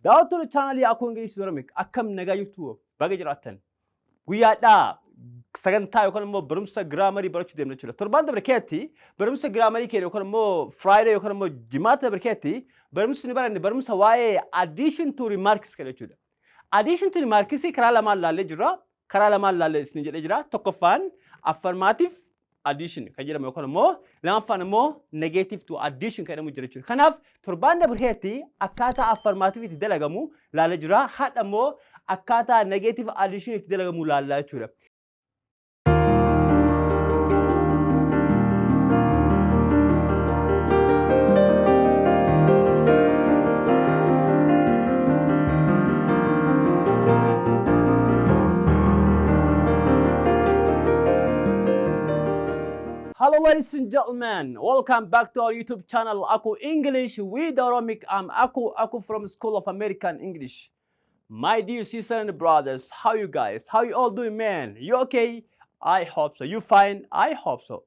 Daawwattoota chaanalii Akkoo Ingiliffaa Oromic akkam nagaa jirtu baga jiraattan. Guyyaadhaa sagantaa yookaan immoo barumsa giraamarii barachuu deemna jechuudha. Torbaan dabre keetti barumsa giraamarii keenya yookaan immoo Friday yookaan immoo Jimaata dabre keetti barumsi ni baranne barumsa waa'ee addition to remarks kan jechuudha. Addition to remarks karaa lamaan laallee jirra. Karaa lamaan laallee isin jedhee jira. Tokkoffaan affirmative addition kan jedhamu yookaan immoo lammaffaan immoo negative to addition kan jedhamu jira jechuudha. Kanaaf torbaan dabre keetti akkaataa affirmative itti dalagamu laallee jira. Hadha immoo akkaataa negative addition itti dalagamu laallaa jechuudha. Hello ladies and gentlemen, welcome back to our YouTube channel Akkoo English with Oromic. I'm Akkoo from School of American English. My dear sisters and brothers, how you guys? How you all doing, man? You okay? I hope so. You fine? I hope so.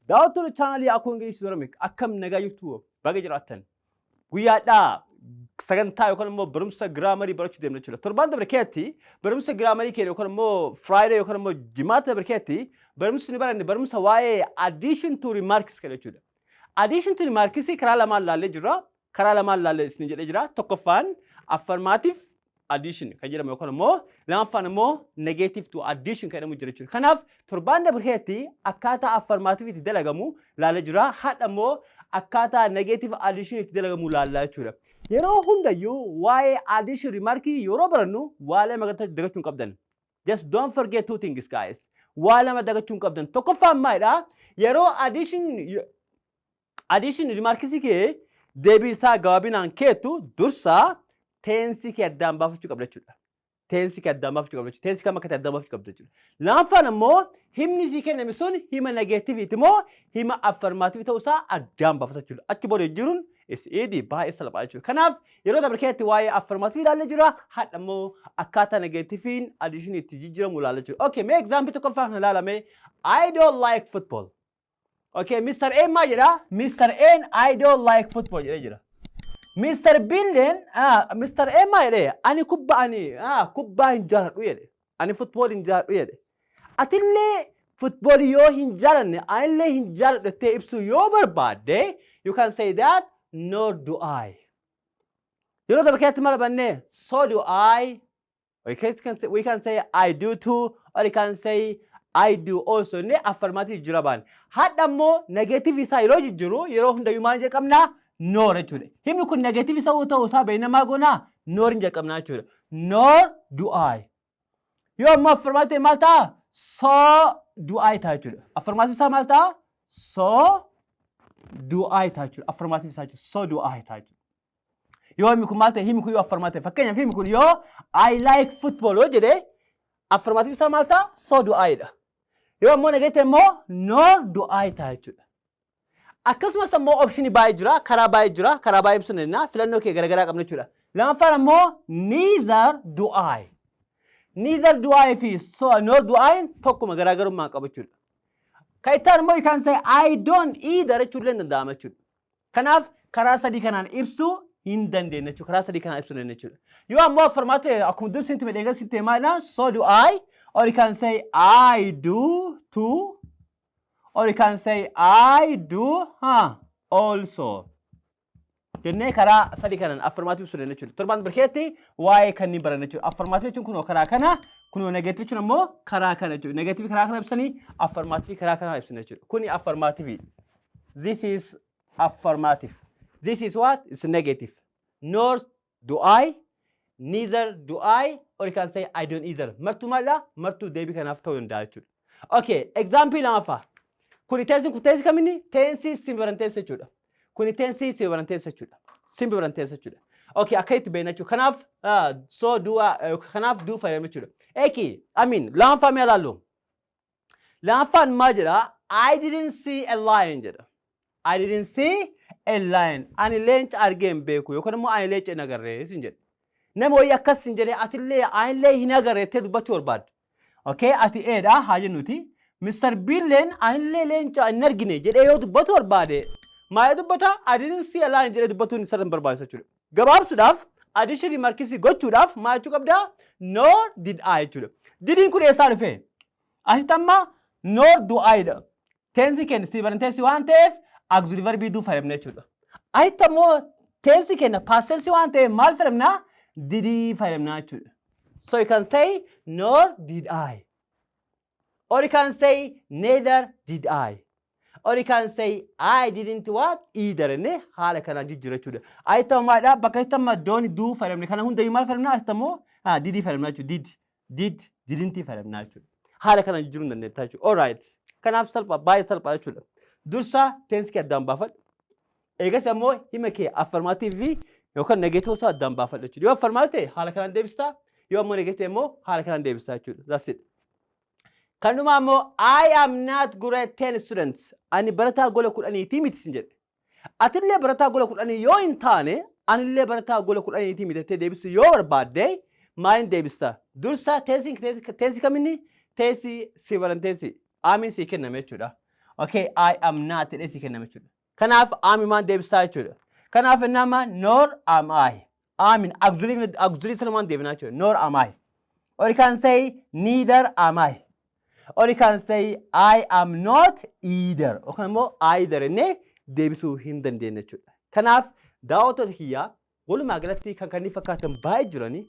Daawwattoota chaanalii Akkoo English Oromic akkam nagaa jirtu baga jiraattan. Guyyaadhaa sagantaa yookaan immoo barumsa giraamarii barachuu deemna jechuudha. Torbaan dabre keetti barumsa giraamarii keenya yookaan immoo Friday yookaan immoo Jimaata dabre keetti barumsi ni baranne barumsa waa'ee addition to remarks kan jechuudha. Addition to remarks karaa lamaan laallee jirra. Karaa lamaan laallee isin jedhee jira. Tokkoffaan affirmative addition kan jedhamu yookaan immoo lammaffaan immoo negative to addition kan jedhamu jira jechuudha. Kanaaf torbaan dabre keetti akkaataa affirmative itti dalagamu laallee jira. Hadha immoo akkaataa negative addition itti dalagamu laallaa jechuudha. Yeroo hundayyuu waa'ee addition remarkii yeroo barannu waa lama dagachuun qabdan. Just don't forget two things, guys. Waa lama dagachuun qabdan. Tokkoffaan maalidha? Yeroo addition remarkii kee deebii isaa gabaabinaan keetu dursa teensi kee addaan baafachuu qabda jechuudha. Teensi kee addaan baafachuu qabda jechuudha. Teensi kam akka addaan baafachuu qabda jechuudha. Lammaffaan immoo himni sii kenname sun hima negatiiviti moo hima affirmaatiivii ta'uu isaa addaan baafata jechuudha. Achi booda jiruun isiniif baay'ee salphaa jechuudha. Kanaaf yeroo dabre keetti waa'ee affirmaatiivii ilaallee jira. Hadha immoo akkaataa negatiiviin addition itti jijjiiramu ilaallee jira. Okay, mee example tokkoffaan ilaalame. I don't like football. Okay, Mr. A maal jedha? Mr. A I don't like football jedhee jira. Mr. Billen Mr. A maal jedhee? Ani kubbaa hin jaalladhu jedhe. Ani football hin jaalladhu jedhe. Atillee football yoo hin jaalanne anillee hin jaalladhu jettee ibsuu yoo barbaadde you can say that nor do I. Yeroo dabre keetti maal banne? So do I. We can say I do too, or we can say I do also. Ne affirmative jira baan. Hadha immoo negative isaa yeroo jijjiiru yeroo hundayyuu maal jedhamna? Nor jechuudha. Himni kun negative isaa ta'uu isaa beeynamaa goona nor hin jedhamna jechuudha. Nor do I. Yoo ammoo affirmative maal ta'a? So do I ta'a jechuudha. Affirmative isaa maal ta'a? So do I ta'a jechuudha. Affirmative isaa jechuudha. So do I ta'a jechuudha. Yoo himni kun maal ta'e himni kun yoo affirmative. Fakkeenyaaf himni kun yoo I like football yoo jedhe affirmative isaa maal ta'a? So do I dha. Yoo ammoo negative immoo nor do I ta'a jechuudha. Akkasumas immoo optionii baay'ee jira, karaa baay'ee jira, karaa baay'ee ibsuu dandeenya. Filannoo kee garagaraa qabna jechuudha. Lammaffaan immoo neither do I. Neither do I fi so nor do I tokkuma garaagarummaa qabu jechuudha. Kaitaan immoo you can say I don't either jechuudha hin danda'ama jechuudha. Kanaaf karaa sadii kanaan ibsuu hin dandeenya jechuudha. Karaa sadii kanaan ibsuu dandeenya jechuudha. Yoo ammoo affirmative akkuma dursi itti midheegaa sitti maalidha? So do I, or you can say I do too, or you can say I do also. Jennee karaa sadii kanaan affirmative ibsuu dandeenya jechuudha. Torbaan dabre keetti waa'ee kanneen baranna jechuudha. Affirmative jechuun kunoo karaa kana, kunoo negative jechuun ammoo karaa kana jechuudha. Negative karaa kana ibsanii affirmative karaa kana ibsanii jechuudha. Kuni affirmative. This is affirmative. This is what? It's negative. Nor do I, neither do I, or you can say I don't either. Martuu maalidha? Martuu deebii kanaaf ta'uu danda'a jechuudha. Okay, example lammaffaa. Kuni tensi kamini? Tensi simbiranteessa jechuudha. Kuni tensi simbiranteessa jechuudha. Simbiranteessa jechuudha. Okay, akka itti beekna jechuudha. Kanaaf so do kanaaf do fayyadama jechuudha. Lammaffaa mee ilaallu? Lammaffaan maal jedha? I didn't see a lion jedha. I didn't see a lion. Ani leenca argee hin beeku yookaan immoo ani leenca hin agarre sin jedhe. Nama wayii akkas hin jedhe atillee anillee hin agarre jettee dubbachuu barbaadde. Okay, ati eedha haa jennuti. Mr. Billen anillee leenca hin argine jedhee yoo dubbatu barbaade. Maal dubbata? I didn't see a lion jedhee dubbatuun isa hin barbaachisu jechuudha. Gabaabsuudhaaf addition remarkisi gochuudhaaf maal jechuu qabda? Nor did I jechuudha. Didiin kun eessaa dhufe? Asitti amma nor do I dha. Tensi keenya Steven tensi waan ta'eef auxiliary verb duu fayyadamna jechuudha. Asitti ammoo tensi keenya past tense waan ta'eef maal fayyadamna? Didii fayyadamna jechuudha. So you can say nor did I. Or you can say neither did I. Or you can say I didn't what? Either. Ne haala kana jijjiirra jechuudha. Asitti ammoo maadha bakka asitti amma don't do fayyadamne kana hundayyuu maal fayyadamna? Asitti ammoo didii fayyadamna jechuudha. Didn't fayyadamna jechuudha. Haala kana jijjiiruu dandeetta jechuudha. Alright. Kanaaf salphaa baay'ee salphaa jechuudha. Dursa tensi kee addaan baafadhu. Eegas ammoo hima kee affirmative yookaan negative isaa addaan baafadhu jechuudha. Yoo affirmative ta'e haala kanaan deebistaa. Yoo ammoo negative immoo haala kanaan deebistaa jechuudha. That's it. Kanuma ammoo I am not grade 10 students. Ani barataa gola 10 miti sin jedhe. Atillee barataa gola 10 yoo hin taane anillee barataa gola 10 miti jettee deebisu yoo barbaadde maaliin deebistaa? Dursa tensi kaminni? Tensi sivalan tensi. Aamin sii kenname jechuudha. Okay, I am not jedhee sii kenname jechuudha. Kanaaf aami maan deebisaa jechuudha. Kanaaf nama nor am I. Aamin auxiliary sanumaan deebinaa jechuudha. Nor am I. Or you can say neither am I. Or you can say I am not either. Yookaan immoo either innee deebisuu hin dandeenye jechuudha. Kanaaf daawwattoota kiyyaa walumaa galatti kan kanneen fakkaatan baay'ee jiranii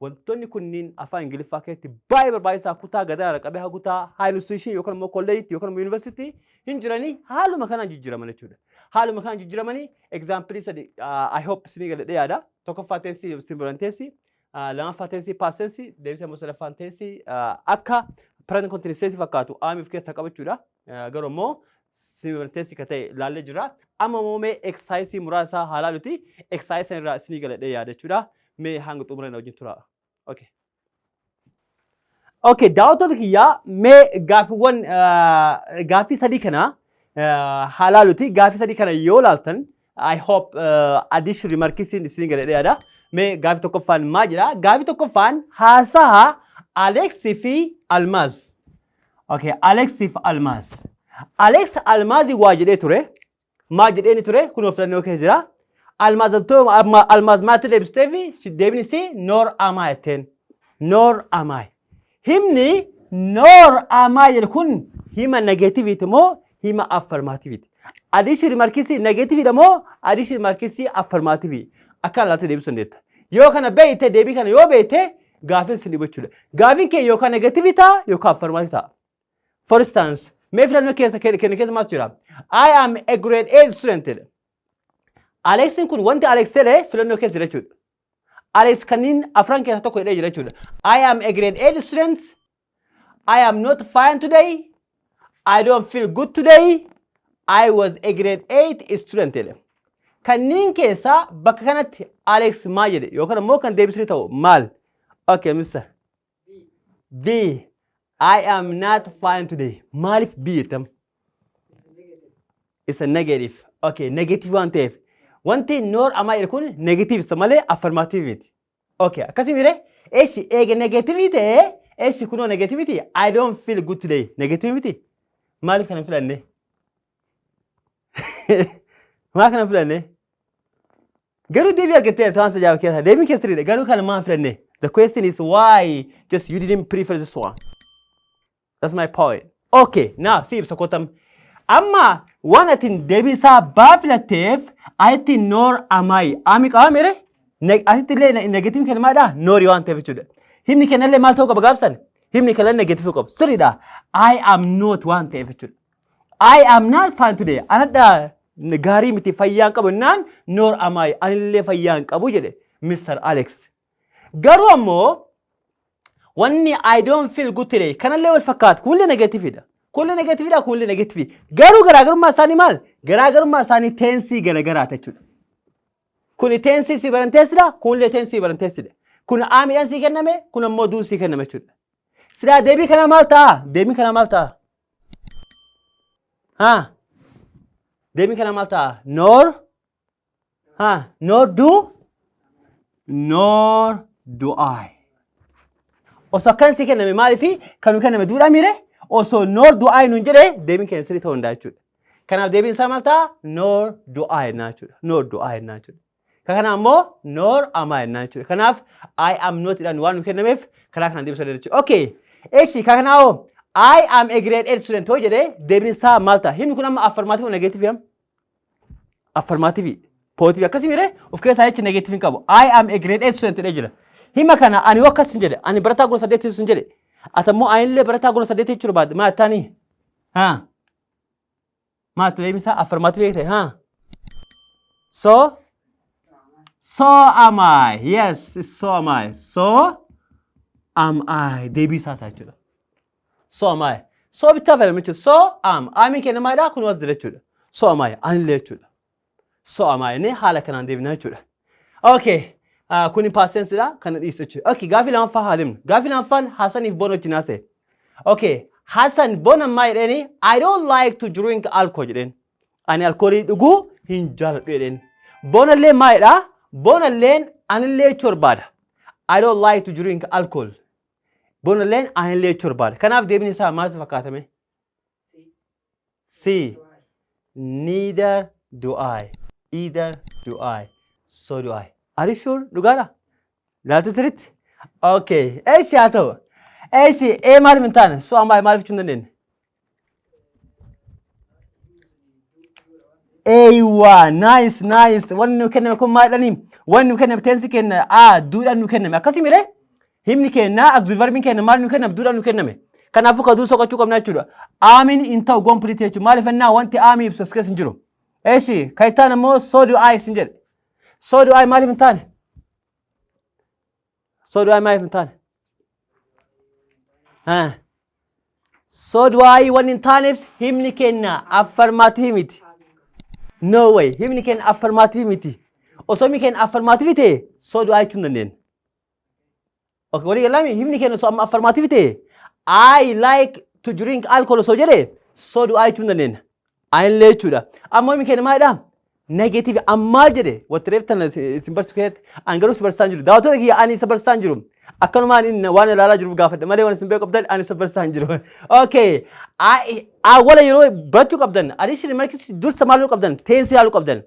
wantoonni kunniin afaan Ingiliffaa keessatti baay'ee barbaachisaa kutaa gadaara qabee haa kutaa high institution yookaan immoo kolleejjii yookaan immoo yuunivarsiitii hin jiranii haaluma kanaan jijjiiraman jechuudha. Haaluma kanaan jijjiiramanii example sadi I hope isinii galee yaada. Tokkoffaa tensi simbolan tensi, lamaffaa tensi past tensi, deebisee immoo sadaffaan tensi akka present continuous fakkaatu aamiif keessa qabachuudha. Garuu immoo simbolan tensi ka ta'e ilaallee jira. Amma immoo mee exercise muraasa haalaaluti exercise irraa isinii galee yaada jechuudha. Mee hanga xumureen wajjin tura. Okay. Okay, daawwattoota kiyyaa mee gaaffii sadii kana halaaluti. Gaaffii sadii kana yoo laaltan I hope addition remarkisiin isin galee yaada. Mee gaaffii tokkoffaan maal jedha? Gaaffii tokkoffaan haasaa Alexii fi Almaaz. Okay, Alexii fi Almaaz. Alex Almaazii waa jedhee ture. Maal jedheeni ture? Kun filannoo keessa jira. Almaaz maatti deebisteefi deebinisi nor am I jetteen. Nor am I. Himni nor am I jedhu kun hima negatiiviti moo hima affirmaatiiviti. Addition remarkisi negatiividha moo addition remarkisi affirmaatiivi. Akkaan laata deebisuu dandeetta. Yoo kana beeyte deebii kana yoo beeyte gaafiin sin dhibachuudha. Gaafiin kee yookaan negatiivi ta'a yookaan affirmaatiivi ta'a. For instance, mee filannoo keessa maaltu jira? I am a grade 8 student. Alexin kun wanti Alex jedhe filannoo keessa jira jechuudha. Alex kanneen afran keessa tokko jedhee jira jechuudha. I am a grade 8 student. I am not fine today. I don't feel good today. I was a grade 8 student jedhe. Kanneen keessa bakka kanatti Alex maal jedhe yookaan immoo kan deebisni ta'u maal? Okay, Mr. B. I am not fine today. Maalif B jettam? It's a negative. Okay, negative waan ta'eef. Wanti nor am I kun negative isa malee affirmative. Okay, akkasii mire eeshi eega negative ta'e eeshi kunoo negativity I don't feel good today. Negativity. Maalif kana filanne? Maal kana filanne? Garuu deebii argattee ta'an sajaabu keessa deebii keessa ture garuu kana maal filanne? The question is why just you didn't prefer this one. That's my point. Okay, now see ibsa kotam. Amma waan atin deebii isaa baafilatteef ayatti nor am I. Ami qaba mere? Asitti illee negative kelmaadha. Nor waan ta'eef jechuudha. Himni kennallee maal ta'uu qaba gaafsan? Himni kennallee negative qabu. Sirriidha. I am not waan ta'eef jechuudha. I am not fine today. Anadha gaarii miti fayyaan qabu naan nor am I. Anillee fayyaan qabu jedhe Mr. Alex. Garuu ammoo wanni I don't feel good today. Kanallee wal fakkaatu. Kullee negativeidha. Kullee negativeidha. Kullee negative. Garuu garaagarummaa isaanii maal? Garaagarummaa isaanii tensii garagaraata jechuudha. Kuni tensii si baranteessidha. Kunillee tensii baranteessidha. Kun aamiidhaan sii kenname. Kun ammoo duun sii kenname jechuudha. Sidaa deebii kana maal ta'a? Deebii kana maal ta'a? Haa? Deebii kana maal ta'a? Nor? Haa? Nor do? Nor do I. Osoo akkan sii kenname maaliifi kanu kenname duudhaa miire? Osoo nor do I nuun jedhe deebiin keenya sirrii ta'uu danda'a jechuudha. Kanaaf deebiin isaa maal ta'a? Nor do I naa jechuudha. Nor do I naa jechuudha. Kana ammoo nor am I jennaan jechuudha. Kanaaf I am not jedhan waan nu kennameef karaa kanaan deebisuu dandeenya jechuudha. Okay. Eeshi kanaa I am a grade 8 student hoo jedhee deebiin isaa maal ta'a? Himni kun amma affirmative negative am? Affirmative. Positive akkasii mire of keessaa jecha negative hin qabu. I am a grade 8 student jedhee jira. Hima kana ani yoo akkas hin jedhe ani barataa gola 8 hin jedhe atammoo ani illee barataa gola 8 jechuu barbaade maal taanii? Maal deebiin isaa affirmative ta'e So am I. Yes, so am I. So am I. Deebii isaa ta'a jechuudha. So am I. So bitaa fayyadamu jechuudha. So am. Amiin kenna maayidhaa kun was jechuudha. So am I. Ani illee jechuudha. So am I. Ne haala kanaan deebinaa jechuudha. Okay. Kuni past tense dha kana dhiisu jechuudha. Okay. Gaaffii lamaffaa haalimnu. Gaaffii lamaffaan Hassaniif Boona wajjin haasa'e. Okay. Hassan Boona maal jedheeni I don't like to drink alcohol jedheen. Ani alkoolii dhuguu hin jaaladhu jedheen. Boona illee maalidhaa? Boona illeen ani illee jechuu barbaada. I don't like to drink alcohol. Boona illeen ani illee jechuu barbaada. Kanaaf deebiin isaa maal fakkaatame? C. Neither do I. Either do I. So do I. Are you sure? Dhugaadha? Laaltu sirriitti? Okay. Eeshi haa ta'u. Eeshi maaliif hin taane? So am I maaliif jechuu hin dandeenye? Eywa, nice. Wanni nu kenname kun maalidhanii? Wanni nu kenname tensi kenna duudhaan nu kenname. Akkasii mire himni kenna auxiliary kenna maal nu kenname duudhaan nu kenname. Kanaafuu kaduu soqachuu qabna jechuudha. Aamin hin ta'u complete jechuudha. Maaliif ennaa wanti aamii ibsu as keessa hin jiru. Eeshi kayitaan ammoo so do I sin jedhe. So do I maaliif hin taane? So do I maaliif hin taane? So do I wanni hin taaneef himni kenna affirmative miti. No way. Himni kenna affirmative miti. Osoo himni kenna affirmative ta'e so do I jechuun dandeenya. Okay, walii galami himni kenna osoo amma affirmative ta'e I like to drink alcohol osoo jedhe so do I jechuun dandeenya. Ani illee jechuudha. Ammoo himni kenna maalidhaa? Negative ammaa jedhe watti reeftan isin barsiisu keessatti ani garuu si barsiisaa hin jiru. Daawwattoota kiyya ani isa barsiisaa hin jiru. Akkanumaan inni waan ilaalaa jiruuf gaafadha malee waan isin beeku qabdan ani isa barsiisaa hin jiru. Okay. Awwala yeroo barachuu qabdan addition markis dursa maaluu qabdan teensi ilaaluu qabdan.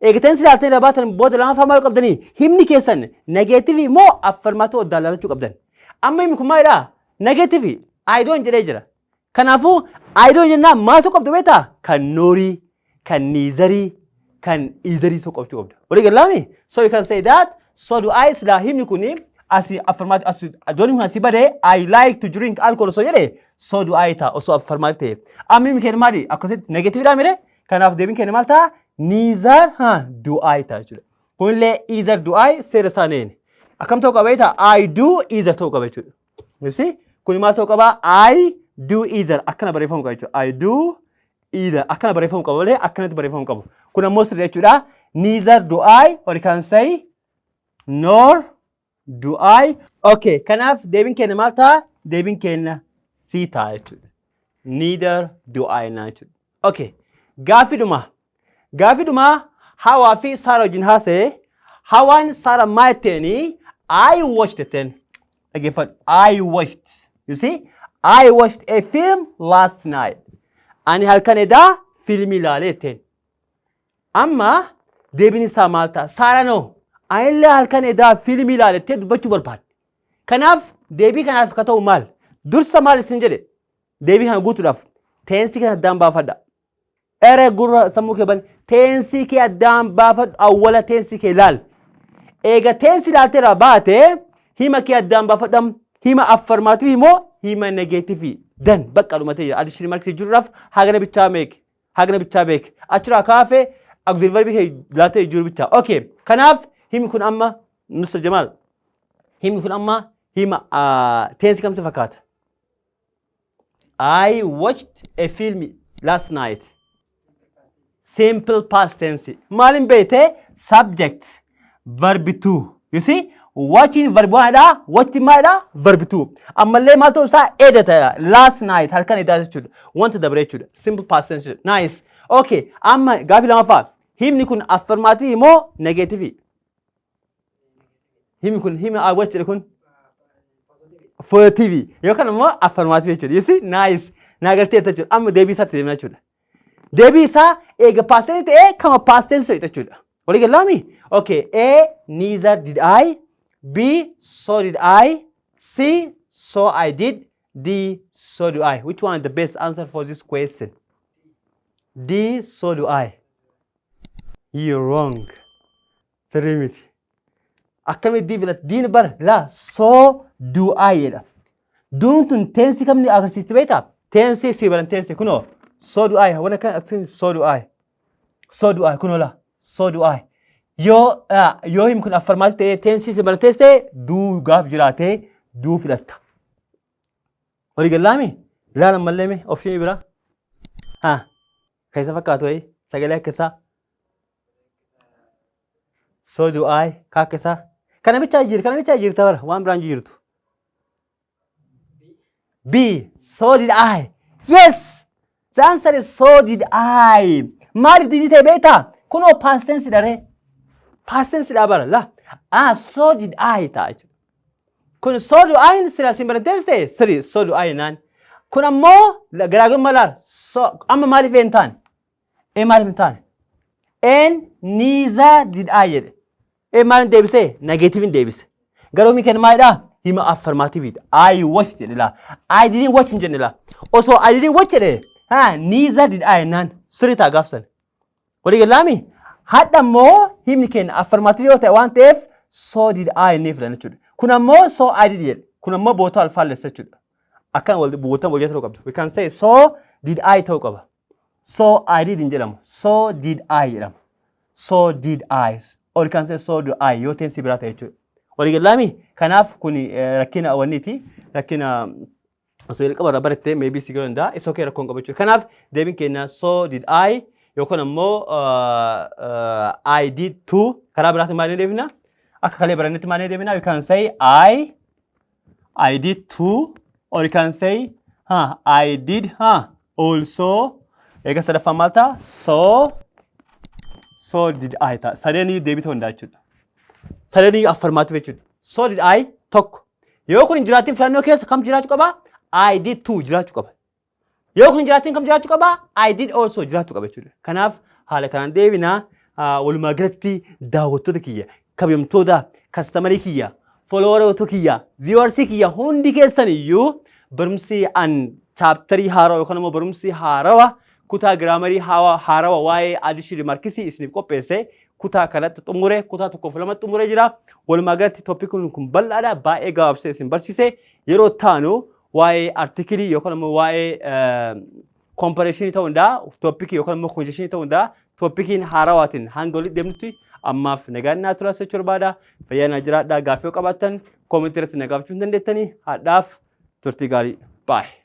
Eega teensi ilaaltanii baatan booda lamaffaa maaluu qabdanii himni keessan negative moo affirmative oddaan ilaalachuu qabdan. Amma himni kun maalidhaa? Negative. I don't jedhee jira. Kanaafuu I don't jennaan maal qabdu beektaa? Kan noorii, kan niizarii, kan iizarii qabachuu qabdu. Walii galaami? So you can say that so do I sila himni kuni asi affirmative asi dooni kun asi bade I like to drink alcohol so jedhe so do I ta also affirmative ta'e. Amma himni kenna maali? Akkasitti negative dha mire? Kanaaf deebiin kenna maal ta'a? Neither do I ta jechuudha. Kunillee either do I seera isaaniin. Akkam ta'uu qaba beektaa? I do either ta'uu qaba jechuudha. You see? Kuni maal ta'uu qaba? I do either akkana barreeffamu qaba jechuudha. I do either akkana barreeffamu qaba malee akkanatti barreeffamu qabu. Kun ammoo sirrii jechuudha. Neither do I or you can say nor do I. Okay, kanaaf deebiin kenna maal ta'a? Deebiin kenna C ta'a jechuudha. Neither do I na jechuudha. Okay, gaafidhuma Hawaa fi Saara wajjin haasa'e. Hawaan Saara maal jetteeni? I watched it. Dhaggeeffadhu. I watched. You see? I watched a film last night. Ani halkan edaa fiilmii ilaalee jetteen. Amma deebiin isaa maal ta'a? Saara noo. Ani illee halkan edaa fiilmii ilaalettee dubbachuu barbaadde. Kanaaf deebii kanaaf akka ta'u maal? Dursa maal isin jedhe? Deebii kana guutuudhaaf teensi kana addaan baafadha. Ere gurra sammuu kee bani teensi kee addaan baafadhu awwala teensi kee ilaal. Eega teensi ilaalteera baate hima kee addaan baafadham hima affirmaatiivii moo hima negeetiivii dan bakka dhumatee jira. Addition markii jiruudhaaf hagana bichaa beek. Achirraa kaafee auxiliary kee laatee jiru bichaa. Okay. Kanaaf himi kun amma Mr. Jamal. Himi kun amma hima teensi kamsa fakkaata? I watched a film last night. Simple past tense. Maalin beete subject verb to. You see? Watching verb 1 dha, watching maal dha? Verb 2. Ammallee maal ta'uu isaa edita last night halkan edaa jechuudha. Wanta dabre jechuudha. Simple past tense. Nice. Okay. Amma gaafii lamaffaa. Himni kun affirmative moo negative? Himni kun hima I watched kun positive. Yookaan immoo affirmative jechuudha. You see? Nice. Naagartee jechuudha. Amma deebii isaatti deemna jechuudha. Deebii isaa eega past tense ta'ee kama past tense jechuudha. Walii galaami? Okay. A, neither did I. B, so did I. C, so I did. D, so do I. Which one is the best answer for this question? D, so do I. You're wrong. Trimit. Akkami D filat D bar la so do I jedha. Duun tun tensi kamni agarsiisti beektaa? Tensi si baran tensi kunoo so do I. Wana kan aksin so do I. So do I kunoo la so do I. Yoo him kun affirmative ta'ee tensi si baran teessee do gaaf jiraatee do filatta. Walii galaami? Ilaala mallee mee option bira? Keessa fakkaatu wayi sagalee akkasaa. So do I. Kaakkasaa. Kana bicha jirta bara waan biraan jirtu. B. So did I. Yes! The answer is so did I. Maaliif didi ta'e beektaa? Kunoo past tense dharee. Past tense dha bara la. So did I ta'a jechuudha. Kun so do I sila sin barantees ta'e siri so do I naan. Kun ammoo garaagarummaa laal. So amma maaliif een taane? Maaliif hin taane? And neither did I jedhe. Maaliin deebisee? Negative hin deebise. Garuu mi kenna maalidhaa? Hima affirmative. I watched jedhe la. I didn't watch hin jenne la. Osoo I didn't watch jedhe. Neither did I naan. Sirrii taa gaafsan. Walii galaami? Hadha ammoo himni kenna affirmative yoo ta'e waan ta'eef so did I inni filan jechuudha. Kun ammoo so I did jedhe. Kun ammoo boota alfaallessa jechuudha. Akkan boota wal jala ta'uu qabda. We can say so did I ta'uu qaba. So I did hin jedhamu. So did I jedhama. So did I. Or you can say so do I. Yoo tensi biraa ta'e jechuudha. Walii galaami? Kanaaf kun rakkina wanniiti. Rakkina osoo jalqaba barattee maybe si galuu danda'a. Isa okee rakkoon qaba jechuudha. Kanaaf deebiin keenya so did I yookaan ammoo I did too. Karaa biraatti maaliin deebina? Akka kalee barannetti maaliin deebina? You can say I did too. Or you can say I did also. Egaa sadaffaan maal ta'a? So did I ta'a. Sadeenii deebii ta'uu danda'a jechuudha. Sadeenii affirmative jechuudha. So did I tokko. Yoo kun hin jiraatiin filannoo keessa kam jiraachuu qaba? I did too jiraachuu qaba. Yoo kun hin jiraatiin kam jiraachuu qaba? I did also jiraachuu qaba jechuudha. Kanaaf haala kanaan deebinaa walumaa galatti daawwattoota kiyya, kabajamtoota, kastamarii kiyya, followeroota kiyya, viewersii kiyya hundi keessan iyyuu barumsi chaaptarii haarawaa yookaan immoo barumsi haarawaa kutaa giraamarii haarawaa waa'ee addition remarksii isiniif qopheesse kutaa kanatti xumure kutaa tokkoof lama xumure jira. Walumaa galatti tooppikiin kun bal'aadha. Baay'ee gabaabsee isin barsiise. Yeroo taanu waa'ee artikilii yookaan immoo waa'ee comparishinii ta'uu danda'a. Tooppikii yookaan immoo conjunctionii ta'uu danda'a. Tooppikiin haarawaatiin hanga walitti deemnutti ammaaf nagaan naa turaa jechuu barbaada. Fayyaa naa jiraadhaa. Gaaffii yoo qabaattan koomentii irratti na gaafachuu dandeettanii. Hadhaaf turtii gaarii. Bye.